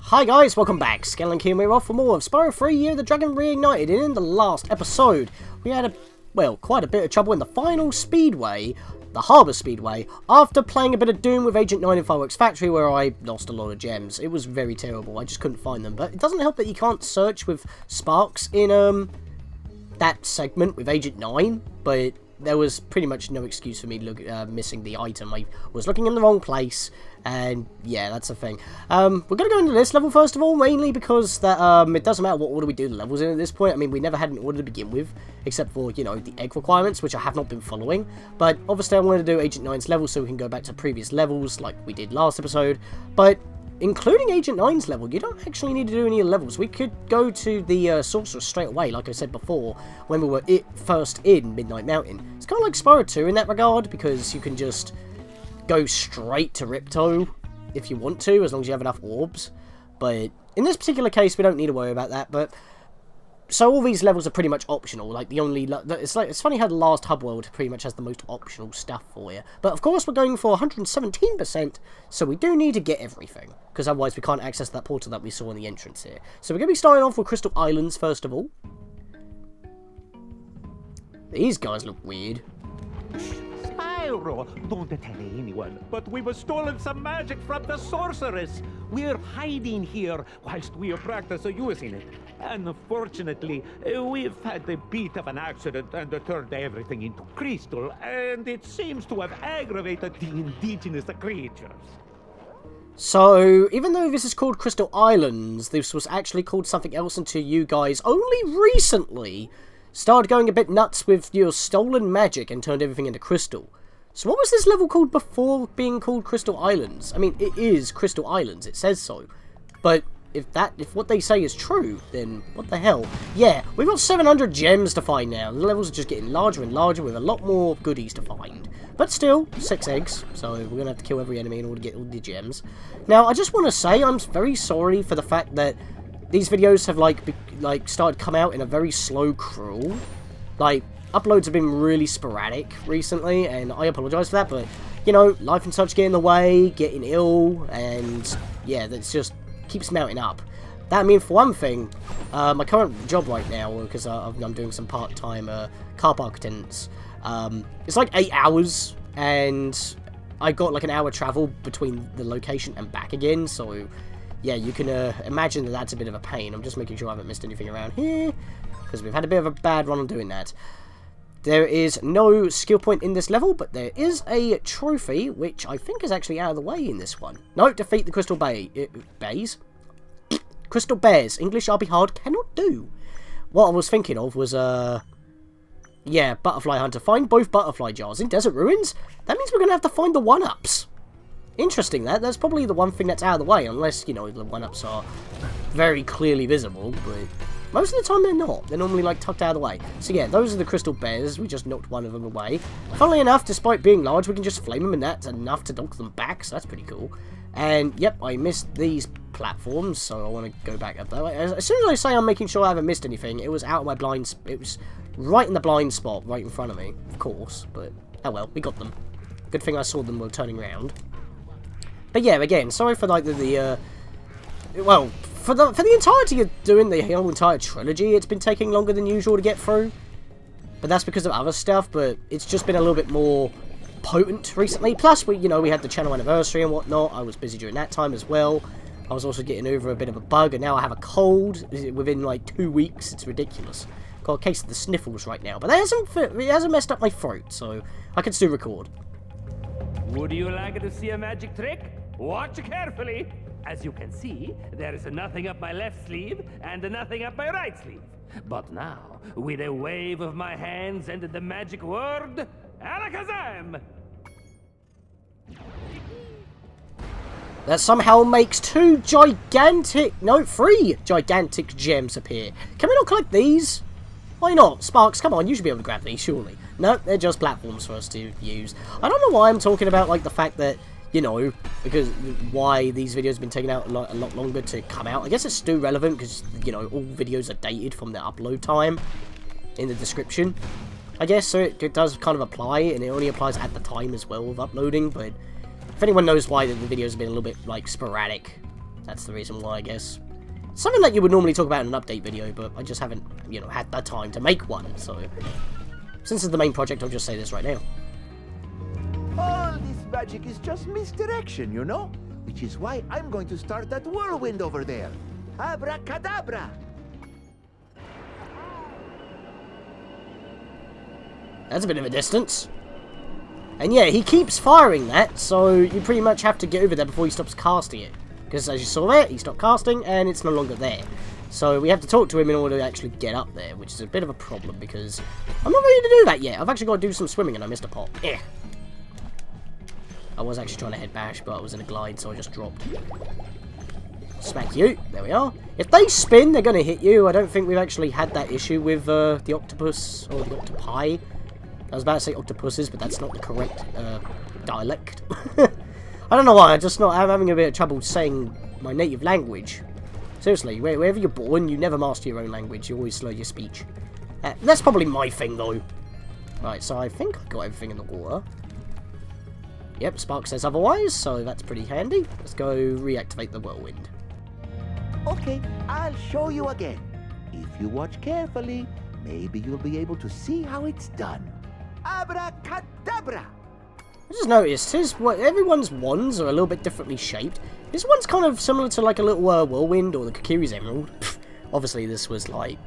Hi guys, welcome back. Scatlink here, we're off for more of Spyro 3 Year of the Dragon Reignited. And in the last episode, we had quite a bit of trouble in the final speedway, the Harbour Speedway, after playing a bit of Doom with Agent 9 in Fireworks Factory, where I lost a lot of gems. It was very terrible, I just couldn't find them. But it doesn't help that you can't search with sparks in that segment with Agent 9, but there was pretty much no excuse for me missing the item. I was looking in the wrong place, and yeah, that's the thing. We're going to go into this level first of all, mainly because that it doesn't matter what order we do the levels in at this point. I mean, we never had an order to begin with, except for, you know, the egg requirements, which I have not been following. But obviously I wanted to do Agent 9's level so we can go back to previous levels, like we did last episode. But including Agent 9's level, you don't actually need to do any levels. We could go to the sorceress straight away, like I said before, when we were first in Midnight Mountain. It's kind of like Spyro 2 in that regard, because you can just go straight to Ripto if you want to, as long as you have enough orbs. But in this particular case, we don't need to worry about that. But so all these levels are pretty much optional. Like the only, it's funny how the last hub world pretty much has the most optional stuff for you. But of course, we're going for 117%, so we do need to get everything, because otherwise we can't access that portal that we saw in the entrance here. So we're going to be starting off with Crystal Islands first of all. These guys look weird. Spyro, don't tell anyone, but we were stolen some magic from the sorceress. We're hiding here whilst we practice using it. Unfortunately, we've had a bit of an accident and turned everything into crystal, and it seems to have aggravated the indigenous creatures. So, even though this is called Crystal Islands, this was actually called something else until you guys only recently started going a bit nuts with your stolen magic and turned everything into crystal. So what was this level called before being called Crystal Islands? I mean, it is Crystal Islands, it says so. But if what they say is true, then what the hell? Yeah, we've got 700 gems to find now. The levels are just getting larger and larger with a lot more goodies to find. But still, 6 eggs, so we're going to have to kill every enemy in order to get all the gems. Now, I just want to say I'm very sorry for the fact that these videos have started to come out in a very slow crawl. Like, uploads have been really sporadic recently, and I apologise for that, but, you know, life and such get in the way, getting ill, and, yeah, that's just keeps mounting up. That, I mean, for one thing, my current job right now, because I'm doing some part-time car park attendance, it's like 8 hours, and I got like an hour travel between the location and back again, so yeah, you can imagine that that's a bit of a pain. I'm just making sure I haven't missed anything around here, because we've had a bit of a bad run on doing that. There is no skill point in this level, but there is a trophy, which I think is actually out of the way in this one. No, defeat the Crystal Bays. Crystal Bears. English RB hard cannot do. What I was thinking of was, yeah, Butterfly Hunter. Find both butterfly jars in Desert Ruins. That means we're going to have to find the 1-ups. Interesting, that's probably the one thing that's out of the way, unless, you know, the 1-ups are very clearly visible, but most of the time they're not. They're normally, like, tucked out of the way. So yeah, those are the Crystal Bears. We just knocked one of them away. Funnily enough, despite being large, we can just flame them, and that's enough to knock them back, so that's pretty cool. And, yep, I missed these platforms, so I want to go back up that way. As soon as I say I'm making sure I haven't missed anything, it was out of my blind... It was right in the blind spot, right in front of me, of course, but oh well, we got them. Good thing I saw them while turning around. But yeah, again, sorry for like well, for the entirety of doing the whole entire trilogy, it's been taking longer than usual to get through. But that's because of other stuff, but it's just been a little bit more potent recently. Plus, we had the channel anniversary and whatnot. I was busy during that time as well. I was also getting over a bit of a bug, and now I have a cold within like 2 weeks. It's ridiculous. Got a case of the sniffles right now, but it hasn't messed up my throat, so I can still record. Would you like to see a magic trick? Watch carefully. As you can see, there is nothing up my left sleeve and nothing up my right sleeve. But now, with a wave of my hands and the magic word, Alakazam! That somehow makes 3 gigantic gems appear. Can we not collect these? Why not? Sparks, come on, you should be able to grab these, surely. No, they're just platforms for us to use. I don't know why I'm talking about, like, the fact that, you know, because why these videos have been taking out a lot longer to come out. I guess it's still relevant because, you know, all videos are dated from their upload time in the description. I guess, so it does kind of apply, and it only applies at the time as well of uploading, but if anyone knows why the videos have been a little bit, like, sporadic, That's the reason why, I guess. Something that you would normally talk about in an update video, but I just haven't, you know, had the time to make one, so... Since it's the main project, I'll just say this right now. All this magic is just misdirection, you know? Which is why I'm going to start that whirlwind over there. Abracadabra! That's a bit of a distance. And yeah, he keeps firing that, so you pretty much have to get over there before he stops casting it. Because as you saw there, he stopped casting, and it's no longer there. So we have to talk to him in order to actually get up there, which is a bit of a problem, because I'm not ready to do that yet. I've actually got to do some swimming, and I missed a pot. Eh. I was actually trying to head bash, but I was in a glide, so I just dropped. Smack you. There we are. If they spin, they're going to hit you. I don't think we've actually had that issue with the octopus, or the octopi. I was about to say octopuses, but that's not the correct dialect. I don't know why, I'm having a bit of trouble saying my native language. Seriously, wherever you're born, you never master your own language, you always slow your speech. That's probably my thing, though. Right, so I think I've got everything in the water. Yep, Spark says otherwise, so that's pretty handy. Let's go reactivate the whirlwind. Okay, I'll show you again. If you watch carefully, maybe you'll be able to see how it's done. Abracadabra! I just noticed, everyone's wands are a little bit differently shaped. This one's kind of similar to like a little whirlwind or the Kokiri's emerald. Obviously this was like,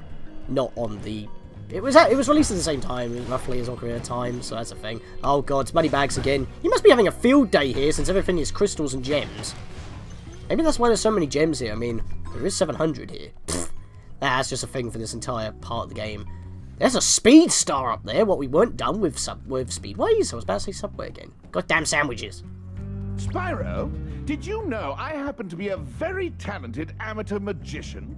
not on the... It was released at the same time, roughly as Ocarina of Time, so that's a thing. Oh god, it's money bags again. You must be having a field day here since everything is crystals and gems. Maybe that's why there's so many gems here. I mean, there is 700 here. That's just a thing for this entire part of the game. There's a speed star up there, what we weren't done with speedways. I was about to say Subway again. Goddamn sandwiches. Spyro, did you know I happen to be a very talented amateur magician?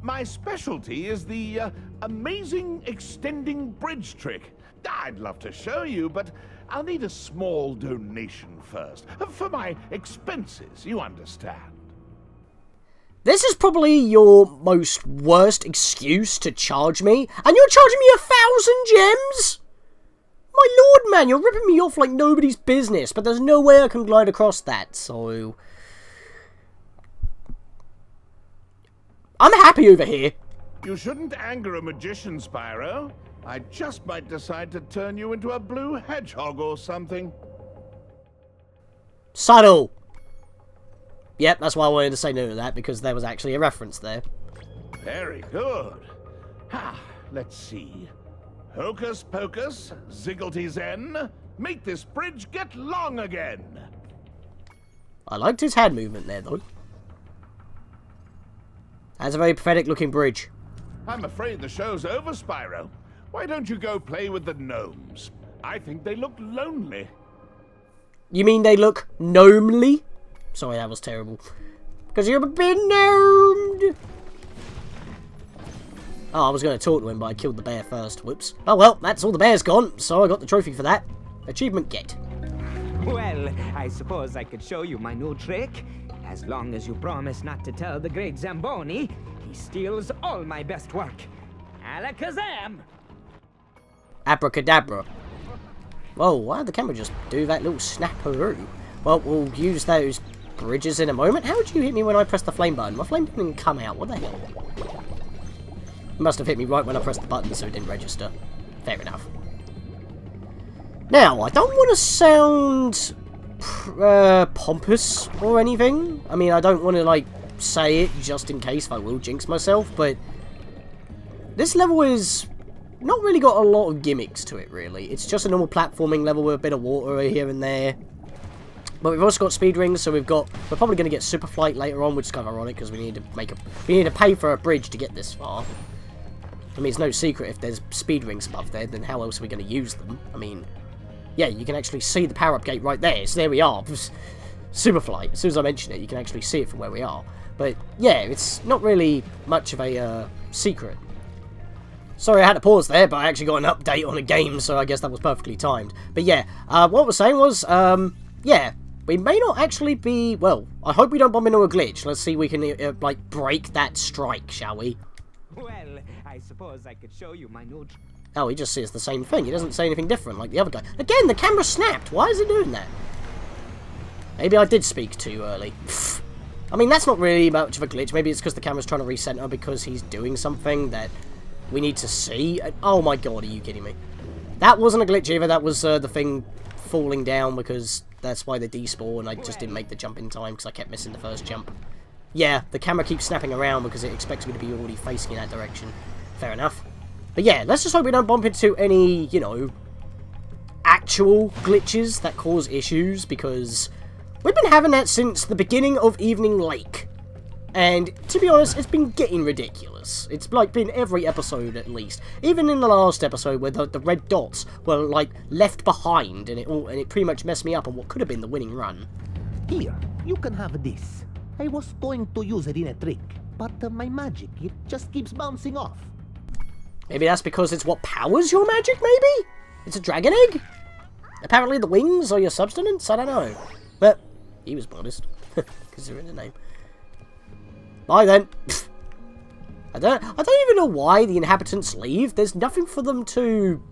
My specialty is the amazing extending bridge trick. I'd love to show you, but I'll need a small donation first. For my expenses, you understand. This is probably your most worst excuse to charge me, and you're charging me 1,000 gems? My lord, man, you're ripping me off like nobody's business, but there's no way I can glide across that, so... I'm happy over here. You shouldn't anger a magician, Spyro. I just might decide to turn you into a blue hedgehog or something. Subtle. Yep, that's why I wanted to say no to that, because there was actually a reference there. Very good. Let's see. Hocus pocus, zigglety zen, make this bridge get long again. I liked his hand movement there, though. That's a very pathetic looking bridge. I'm afraid the show's over, Spyro. Why don't you go play with the gnomes? I think they look lonely. You mean they look gnomely? Sorry, that was terrible. Because you're a bit gnomed. Oh, I was going to talk to him, but I killed the bear first. Whoops. Oh well, that's all the bear's gone, so I got the trophy for that. Achievement get. Well, I suppose I could show you my new trick. As long as you promise not to tell the great Zamboni, he steals all my best work. Alakazam! Abracadabra. Whoa, why did the camera just do that little snapperoo? Well, we'll use those bridges in a moment. How did you hit me when I pressed the flame button? My flame didn't come out. What the hell? It must have hit me right when I pressed the button, so it didn't register. Fair enough. Now, I don't want to sound pompous or anything. I mean, I don't want to, like, say it just in case if I will jinx myself, but this level is not really got a lot of gimmicks to it, really. It's just a normal platforming level with a bit of water here and there. But we've also got speed rings, so we're probably going to get super flight later on, which is kind of ironic because we need to pay for a bridge to get this far. I mean, it's no secret if there's speed rings above there, then how else are we going to use them? I mean, yeah, you can actually see the power-up gate right there, so there we are. Super flight. As soon as I mention it, you can actually see it from where we are. But yeah, it's not really much of a secret. Sorry, I had to pause there, but I actually got an update on a game, so I guess that was perfectly timed. But yeah, what we're saying was, yeah, we may not actually be... Well, I hope we don't bump into a glitch. Let's see if we can, like, break that strike, shall we? Well, I suppose I could show you my new... Oh, he just says the same thing. He doesn't say anything different like the other guy. Again, the camera snapped. Why is he doing that? Maybe I did speak too early. I mean, that's not really much of a glitch. Maybe it's because the camera's trying to recenter because he's doing something that we need to see. Oh my god, are you kidding me? That wasn't a glitch either. That was the thing falling down because that's why they despawn. I just didn't make the jump in time because I kept missing the first jump. Yeah, the camera keeps snapping around because it expects me to be already facing in that direction. Fair enough. But yeah, let's just hope we don't bump into any, you know, actual glitches that cause issues, because we've been having that since the beginning of Evening Lake. And, to be honest, it's been getting ridiculous. It's, like, been every episode, at least. Even in the last episode, where the red dots were, like, left behind, and it pretty much messed me up on what could have been the winning run. Here, you can have this. I was going to use it in a trick, but my magic, it just keeps bouncing off. Maybe that's because it's what powers your magic, maybe? It's a dragon egg? Apparently the wings are your substance? I don't know. But, he was modest. Considering the name. Bye then. I don't even know why the inhabitants leave. There's nothing for them to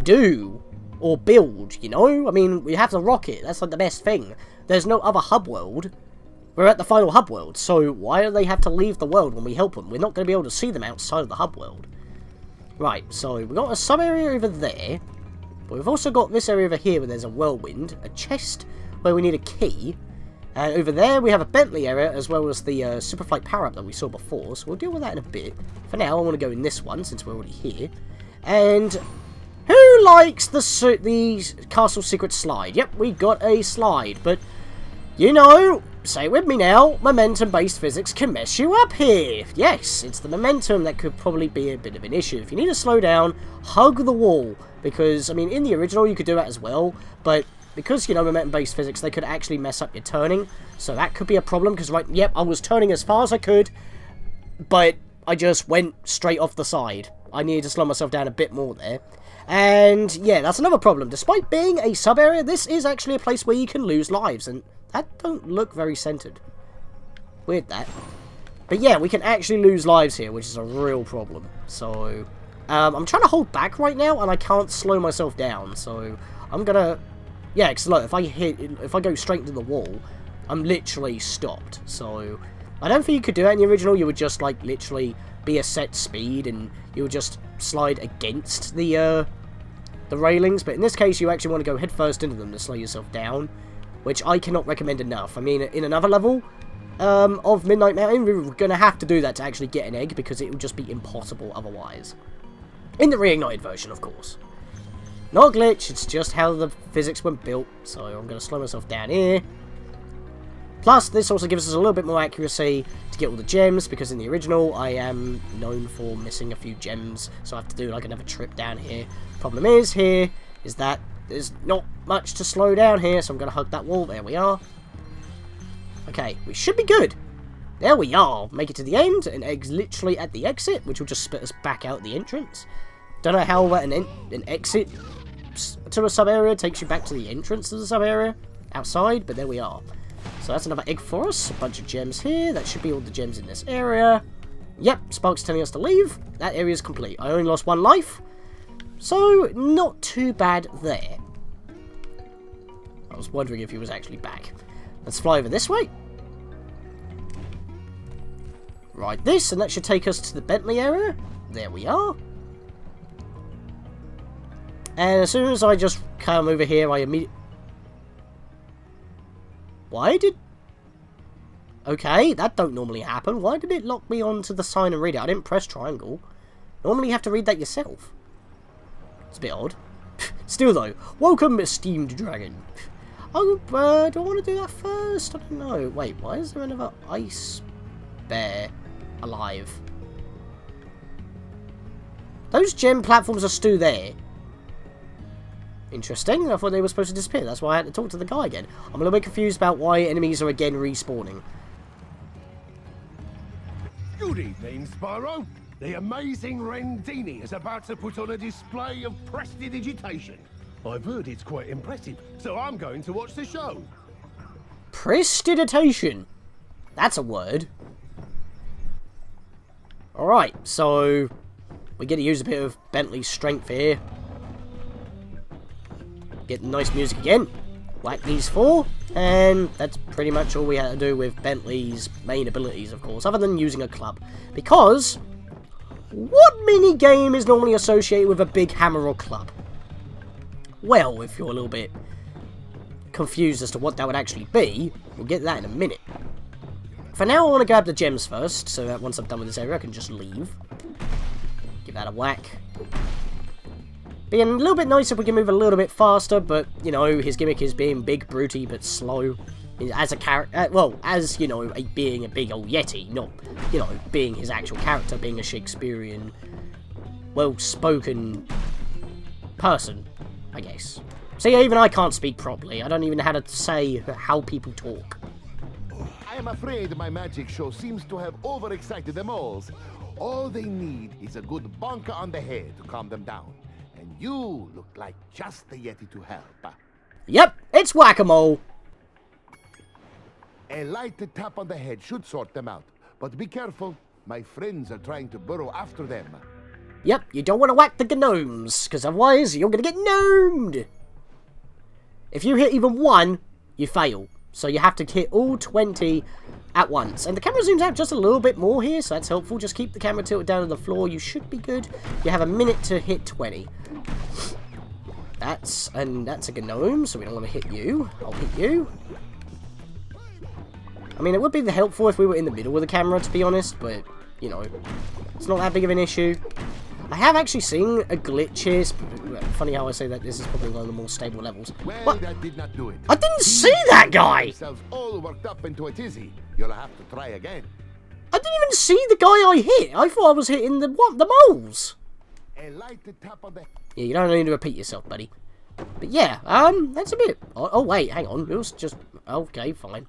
do or build, you know? I mean, we have the rocket. That's like the best thing. There's no other hub world. We're at the final hub world, so why do they have to leave the world when we help them? We're not going to be able to see them outside of the hub world. Right, so we've got a sub-area over there. But we've also got this area over here where there's a whirlwind, a chest where we need a key. And over there we have a Bentley area as well as the Superflight power-up that we saw before. So we'll deal with that in a bit. For now, I want to go in this one since we're already here. And who likes the castle secret slide? Yep, we got a slide, but you know, say it with me now, momentum-based physics can mess you up here. Yes, it's the momentum that could probably be a bit of an issue. If you need to slow down, hug the wall. Because, I mean, in the original you could do that as well, but because, you know, momentum-based physics, they could actually mess up your turning. So that could be a problem, because, right, yep, I was turning as far as I could, but I just went straight off the side. I needed to slow myself down a bit more there. And, yeah, that's another problem. Despite being a sub-area, this is actually a place where you can lose lives, and that don't look very centered. Weird, that. But yeah, we can actually lose lives here, which is a real problem. So, I'm trying to hold back right now, and I can't slow myself down. So, I'm gonna... Yeah, because look, if I go straight into the wall, I'm literally stopped. So, I don't think you could do that in the original. You would just, like, literally be a set speed, and you would just slide against the railings. But in this case, you actually want to go headfirst into them to slow yourself down, which I cannot recommend enough. I mean, in another level of Midnight Mountain, we're going to have to do that to actually get an egg, because it would just be impossible otherwise. In the Reignited version, of course. Not a glitch, it's just how the physics were built, so I'm going to slow myself down here. Plus, this also gives us a little bit more accuracy to get all the gems, because in the original, I am known for missing a few gems, so I have to do like another trip down here. Problem is, here, is that there's not much to slow down here, so I'm going to hug that wall. There we are. Okay, we should be good. There we are. Make it to the end, and egg's literally at the exit, which will just spit us back out the entrance. Don't know how an exit to a sub-area takes you back to the entrance to the sub-area outside, but there we are. So that's another egg for us. A bunch of gems here. That should be all the gems in this area. Yep, Spark's telling us to leave. That area is complete. I only lost 1 life. So, not too bad there. I was wondering if he was actually back. Let's fly over this way. Right, this, and that should take us to the Bentley area. There we are. And as soon as I just come over here, I immediately... Why did... Okay, that don't normally happen. Why did it lock me onto the sign and read it? I didn't press triangle. Normally you have to read that yourself. It's a bit odd. Still though, welcome esteemed dragon. Oh, do I want to do that first? I don't know. Wait, why is there another ice bear alive? Those gem platforms are still there. Interesting. I thought they were supposed to disappear. That's why I had to talk to the guy again. I'm a little bit confused about why enemies are again respawning. Good evening, Spyro. The amazing Rendini is about to put on a display of prestidigitation. I've heard it's quite impressive, so I'm going to watch the show. Prestidigitation. That's a word. Alright, so we get to use a bit of Bentley's strength here. Get the nice music again. whack these 4, and that's pretty much all we had to do with Bentley's main abilities, of course, other than using a club. Because, what mini-game is normally associated with a big hammer or club? Well, if you're a little bit confused as to what that would actually be, we'll get to that in a minute. For now, I want to grab the gems first, so that once I'm done with this area, I can just leave. Give that a whack. Being a little bit nicer if we can move a little bit faster, but, you know, his gimmick is being big, broody, but slow. As a character, well, as, you know, being a big old Yeti, not, you know, being his actual character, being a Shakespearean, well-spoken person, I guess. See, even I can't speak properly. I don't even know how to say how people talk. I am afraid my magic show seems to have overexcited them all. All they need is a good bonker on the head to calm them down. And you look like just the Yeti to help. Yep, it's whack-a-mole. A light tap on the head should sort them out. But be careful, my friends are trying to burrow after them. Yep, you don't want to whack the gnomes, because otherwise you're going to get gnomed. If you hit even 1, you fail. So you have to hit all 20 at once. And the camera zooms out just a little bit more here, so that's helpful. Just keep the camera tilted down to the floor. You should be good. You have a minute to hit 20. That's a gnome, so we don't want to hit you. I'll hit you. I mean, it would be helpful if we were in the middle of the camera, to be honest, but, you know, it's not that big of an issue. I have actually seen a glitch here. Funny how I say that this is probably one of the more stable levels. Well, what? that did not do it. I didn't see that guy! Themselves all worked up into a tizzy. You'll have to try again. I didn't even see the guy I hit. I thought I was hitting the moles. A light tap on the... Yeah, you don't need to repeat yourself, buddy. But yeah, that's a bit... Oh, wait, hang on. It was just... Okay, fine.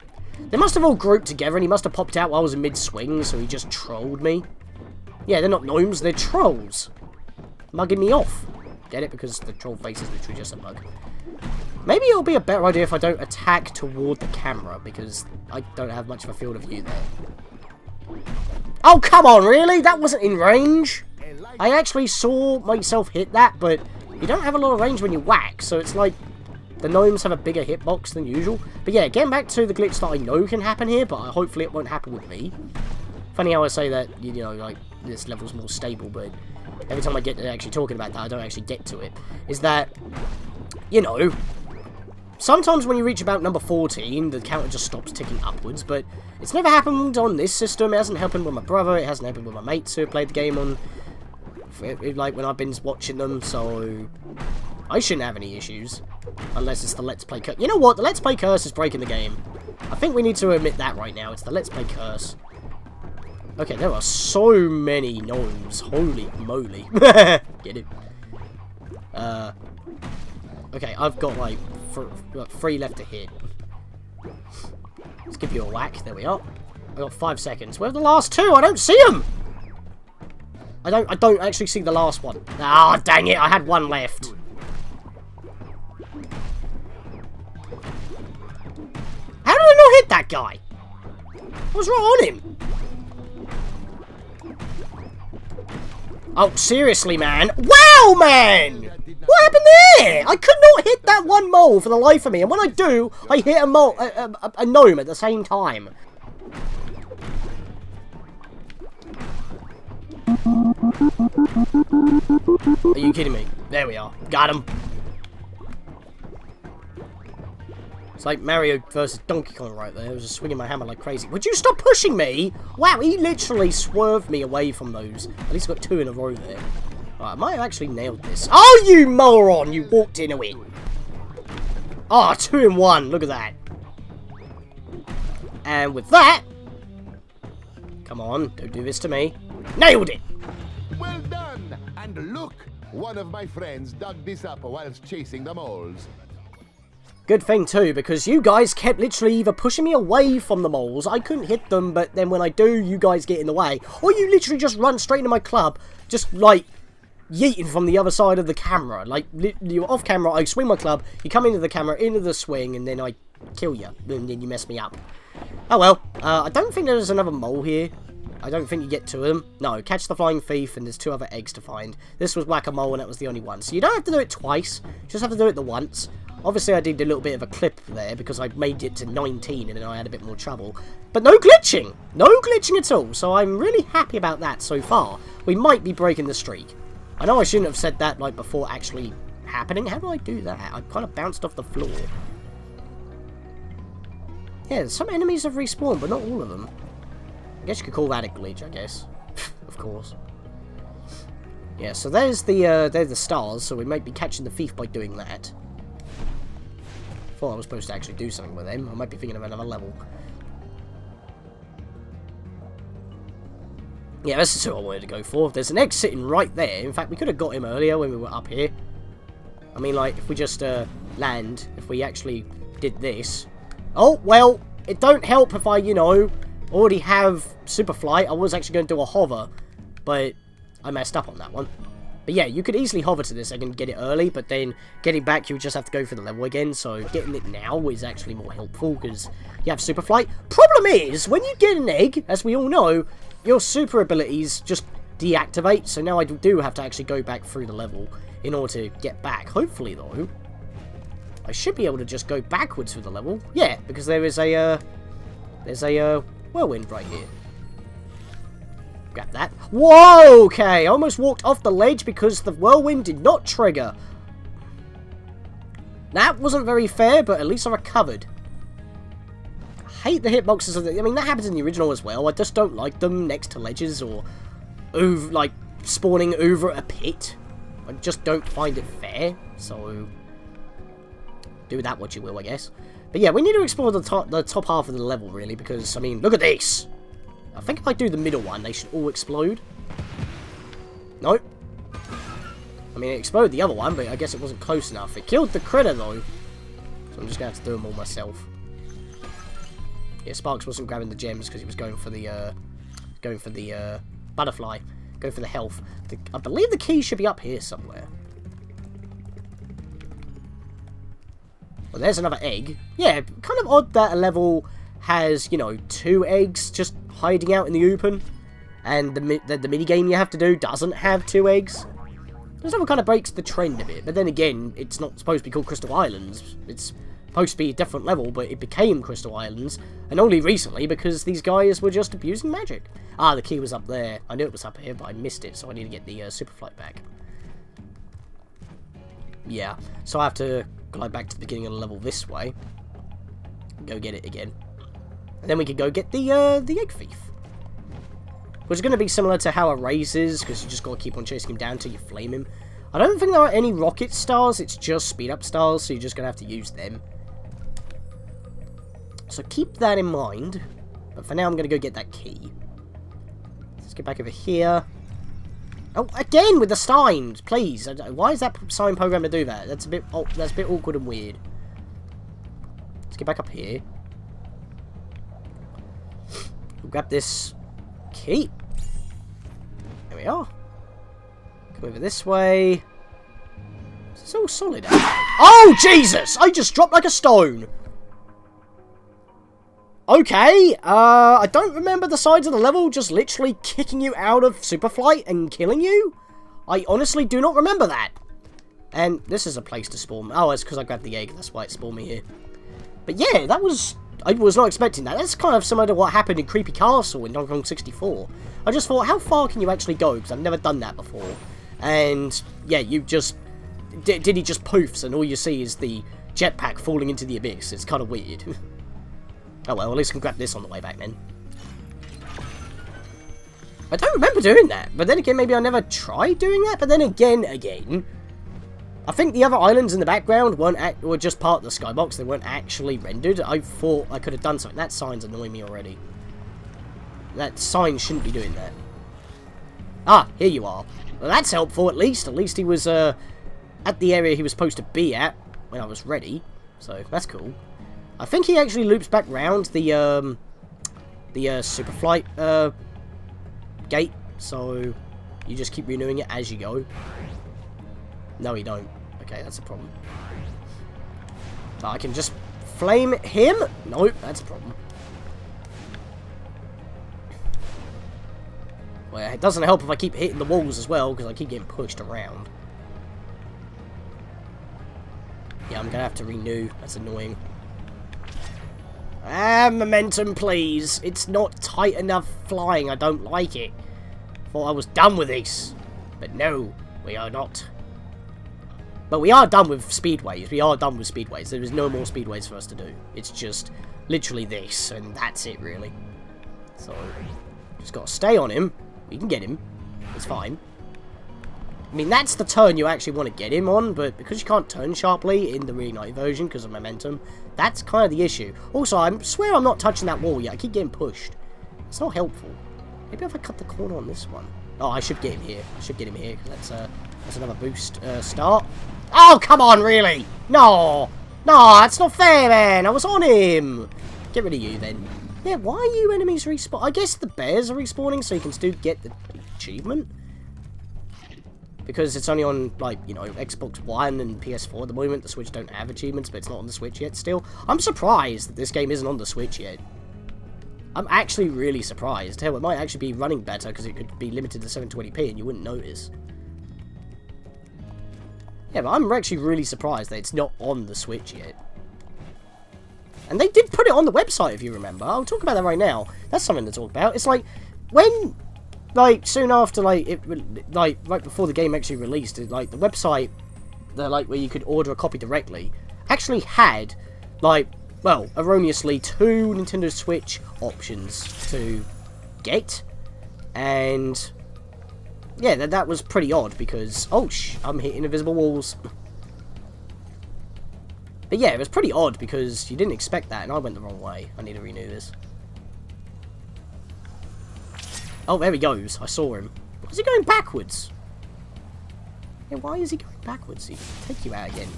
They must have all grouped together, and he must have popped out while I was in mid-swing, so he just trolled me. Yeah, they're not gnomes, they're trolls. Mugging me off. Get it? Because the troll face is literally just a mug. Maybe it'll be a better idea if I don't attack toward the camera, because I don't have much of a field of view there. Oh, come on, really? That wasn't in range? I actually saw myself hit that, but you don't have a lot of range when you whack, so it's like the gnomes have a bigger hitbox than usual. But yeah, getting back to the glitch that I know can happen here, but hopefully it won't happen with me. Funny how I say that, you know, like, this level's more stable, but every time I get to actually talking about that, I don't actually get to it. Is that, you know, sometimes when you reach about number 14, the counter just stops ticking upwards, but it's never happened on this system. It hasn't happened with my brother, it hasn't happened with my mates who have played the game on, like, when I've been watching them, so I shouldn't have any issues. Unless it's the Let's Play curse. You know what? The Let's Play curse is breaking the game. I think we need to admit that right now. It's the Let's Play curse. Okay, there are so many gnomes. Holy moly. Get it? Okay, I've got, like, 3 left to hit. Let's give you a whack. There we are. I've got 5 seconds. Where are the last 2? I don't see them! I don't actually see the last one. Ah, oh, dang it. I had 1 left. How did I not hit that guy? I was right on him. Oh, seriously, man. Wow, man! What happened there? I could not hit that one mole for the life of me. And when I do, I hit a gnome at the same time. Are you kidding me? There we are. Got him. It's like Mario versus Donkey Kong right there. I was just swinging my hammer like crazy. Would you stop pushing me? Wow, he literally swerved me away from those. At least I got 2 in a row there. Right, I might have actually nailed this. Oh, you moron! You walked into it. Oh, 2 in 1. Look at that. And with that... Come on, don't do this to me. Nailed it! Well done! And look, one of my friends dug this up whilst chasing the moles. Good thing too, because you guys kept literally either pushing me away from the moles, I couldn't hit them, but then when I do, you guys get in the way, or you literally just run straight into my club, just like yeeting from the other side of the camera. Like, you're off camera, I swing my club, you come into the camera, into the swing, and then I kill you, and then you mess me up. Oh well, I don't think there's another mole here. I don't think you get 2 of them. No, catch the flying thief, and there's 2 other eggs to find. This was whack-a-mole, and that was the only one. So you don't have to do it twice, you just have to do it the once. Obviously, I did a little bit of a clip there because I made it to 19 and then I had a bit more trouble. But no glitching! No glitching at all, so I'm really happy about that so far. We might be breaking the streak. I know I shouldn't have said that like before actually happening. How do I do that? I kind of bounced off the floor. Yeah, some enemies have respawned, but not all of them. I guess you could call that a glitch, I guess. Of course. Yeah, so there's the stars, so we might be catching the thief by doing that. Thought I was supposed to actually do something with them. I might be thinking of another level. Yeah, this is who I wanted to go for. There's an egg sitting right there. In fact, we could have got him earlier when we were up here. I mean, like, if we just land, if we actually did this. Oh, well, it don't help if I, you know, already have super flight. I was actually going to do a hover, but I messed up on that one. But yeah, you could easily hover to this egg and get it early, but then getting back, you would just have to go for the level again. So getting it now is actually more helpful because you have super flight. Problem is, when you get an egg, as we all know, your super abilities just deactivate. So now I do have to actually go back through the level in order to get back. Hopefully, though, I should be able to just go backwards through the level. Yeah, because there is there's a whirlwind right here. Grab that. Whoa, okay. I almost walked off the ledge because the whirlwind did not trigger. That wasn't very fair, but at least I recovered. I hate the hitboxes of the... I mean, that happens in the original as well. I just don't like them next to ledges or, over, like, spawning over a pit. I just don't find it fair, so... do with that what you will, I guess. But yeah, we need to explore the top half of the level, really, because, I mean, look at this! I think if I do the middle one, they should all explode. Nope. I mean, it exploded the other one, but I guess it wasn't close enough. It killed the critter, though. So I'm just going to have to do them all myself. Yeah, Sparks wasn't grabbing the gems because he was going for the butterfly. Going for the health. I believe the key should be up here somewhere. Well, there's another egg. Yeah, kind of odd that a level has, you know, 2 eggs just hiding out in the open. And the minigame you have to do doesn't have 2 eggs. This level kind of breaks the trend a bit. But then again, it's not supposed to be called Crystal Islands. It's supposed to be a different level, but it became Crystal Islands. And only recently because these guys were just abusing magic. Ah, the key was up there. I knew it was up here, but I missed it. So I need to get the super flight back. Yeah, so I have to glide back to the beginning of the level this way. Go get it again. And then we can go get the egg thief. Which is going to be similar to how a raise is, because you just got to keep on chasing him down until you flame him. I don't think there are any rocket stars, it's just speed up stars, so you're just going to have to use them. So keep that in mind. But for now, I'm going to go get that key. Let's get back over here. Oh, again with the signs, please. Why is that sign program to do that? That's a bit awkward and weird. Let's get back up here. We'll grab this key. There we are. Come over this way. It's all solid. Oh, Jesus! I just dropped like a stone. Okay, I don't remember the sides of the level just literally kicking you out of Superflight and killing you. I honestly do not remember that. And this is a place to spawn. Oh, it's because I grabbed the egg, that's why it spawned me here. But yeah, that was... I was not expecting that. That's kind of similar to what happened in Creepy Castle in Donkey Kong 64. I just thought, how far can you actually go? Because I've never done that before. And, yeah, you just... Diddy just poofs and all you see is the jetpack falling into the abyss. It's kind of weird. Oh well, at least I can grab this on the way back then. I don't remember doing that, but then again, maybe I never tried doing that, but then again, I think the other islands in the background were just part of the skybox, they weren't actually rendered. I thought I could have done something. That sign's annoying me already. That sign shouldn't be doing that. Ah, here you are. Well, that's helpful at least. At least he was at the area he was supposed to be at when I was ready, so that's cool. I think he actually loops back round the Superflight gate, so you just keep renewing it as you go. No, you don't. Okay, that's a problem. But I can just flame him? Nope, that's a problem. Well, it doesn't help if I keep hitting the walls as well, because I keep getting pushed around. Yeah, I'm gonna have to renew. That's annoying. Ah, momentum, please. It's not tight enough flying. I don't like it. Thought I was done with this. But no, we are not. But we are done with speedways. We are done with speedways. There is no more speedways for us to do. It's just literally this, and that's it, really. So, just gotta stay on him. We can get him. It's fine. I mean, that's the turn you actually want to get him on, but because you can't turn sharply in the Reignited version because of momentum, that's kind of the issue. Also, I swear I'm not touching that wall yet. I keep getting pushed. It's not helpful. Maybe if I cut the corner on this one. Oh, I should get him here. I should get him here, because that's another boost start. Oh, come on, really? No! No, that's not fair, man! I was on him! Get rid of you, then. Yeah, why are you enemies respawn? I guess the bears are respawning, so you can still get the achievement. Because it's only on, like, you know, Xbox One and PS4 at the moment. The Switch don't have achievements, but it's not on the Switch yet still. I'm surprised that this game isn't on the Switch yet. I'm actually really surprised. Hell, it might actually be running better because it could be limited to 720p and you wouldn't notice. Yeah, but I'm actually really surprised that it's not on the Switch yet. And they did put it on the website, if you remember. I'll talk about that right now. That's something to talk about. It's like, when, like, soon after, like, right before the game actually released, like, the website, where you could order a copy directly, actually had, like, well, erroneously, 2 Nintendo Switch options to get. And yeah, that was pretty odd because, oh, I'm hitting invisible walls. But yeah, it was pretty odd because you didn't expect that, and I went the wrong way. I need to renew this. Oh, there he goes. I saw him. Why is he going backwards? Yeah, why is he going backwards? He can take you out again.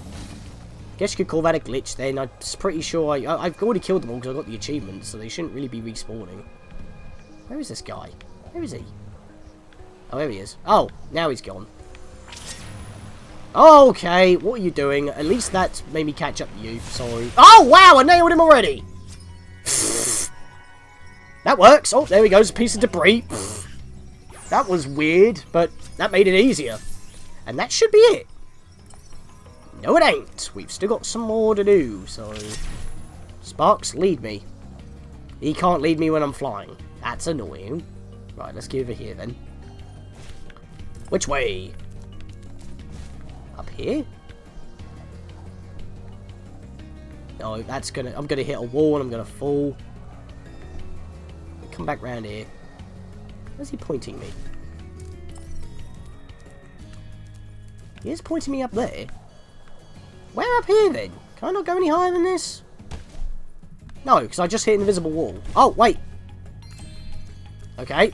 Guess you could call that a glitch then. I'm pretty sure I've already killed them all because I got the achievement, so they shouldn't really be respawning. Where is this guy? Where is he? Oh, there he is. Oh, now he's gone. Okay, what are you doing? At least that made me catch up to you. Sorry. Oh, wow, I nailed him already! That works. Oh, there he goes. A piece of debris. That was weird, but that made it easier. And that should be it. No, it ain't. We've still got some more to do, so... Sparks, lead me. He can't lead me when I'm flying. That's annoying. Right, let's get over here, then. Which way? Up here? No, that's gonna... I'm gonna hit a wall and I'm gonna fall. Come back round here. Where's he pointing me? He is pointing me up there. Where up here, then? Can I not go any higher than this? No, because I just hit an invisible wall. Oh, wait. Okay.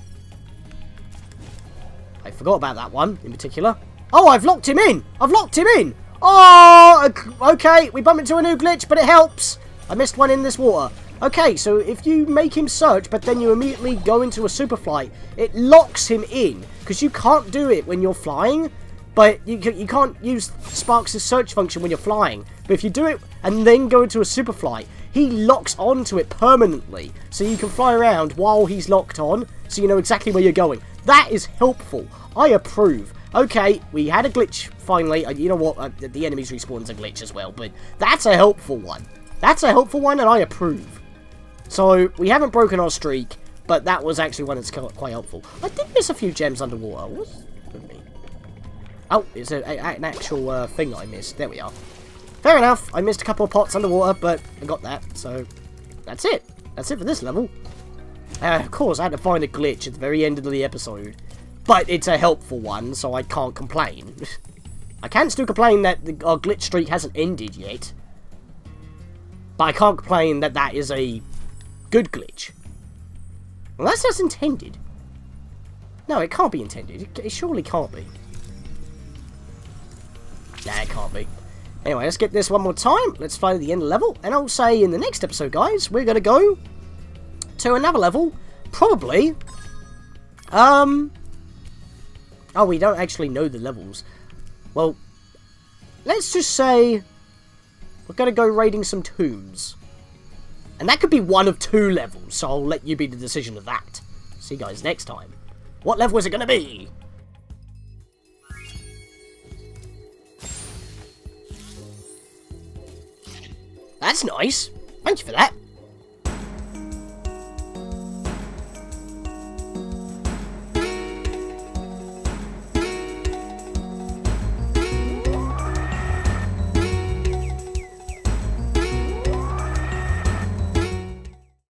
I forgot about that one, in particular. Oh, I've locked him in! I've locked him in! Oh, okay. We bump into a new glitch, but it helps. I missed one in this water. Okay, so if you make him search, but then you immediately go into a super flight, it locks him in. Because you can't do it when you're flying. But you can't use Sparks' search function when you're flying. But if you do it and then go into a super flight, he locks onto it permanently. So you can fly around while he's locked on, so you know exactly where you're going. That is helpful. I approve. Okay, we had a glitch finally. You know what? The enemies respawn's a glitch as well. But that's a helpful one. That's a helpful one, and I approve. So we haven't broken our streak, but that was actually one that's quite helpful. I did miss a few gems underwater. What's with me? Oh, it's an actual thing I missed. There we are. Fair enough. I missed a couple of pots underwater, but I got that. So, that's it. That's it for this level. Of course, I had to find a glitch at the very end of the episode. But it's a helpful one, so I can't complain. I can still complain that our glitch streak hasn't ended yet. But I can't complain that that is a good glitch. Unless that's intended. No, it can't be intended. It surely can't be. Nah, it can't be. Anyway, let's get this one more time. Let's fly to the end of the level. And I'll say in the next episode, guys, we're going to go to another level. Probably. Oh, we don't actually know the levels. Well, let's just say we're going to go raiding some tombs. And that could be one of 2 levels, so I'll let you be the decision of that. See you guys next time. What level is it going to be? That's nice. Thank you for that.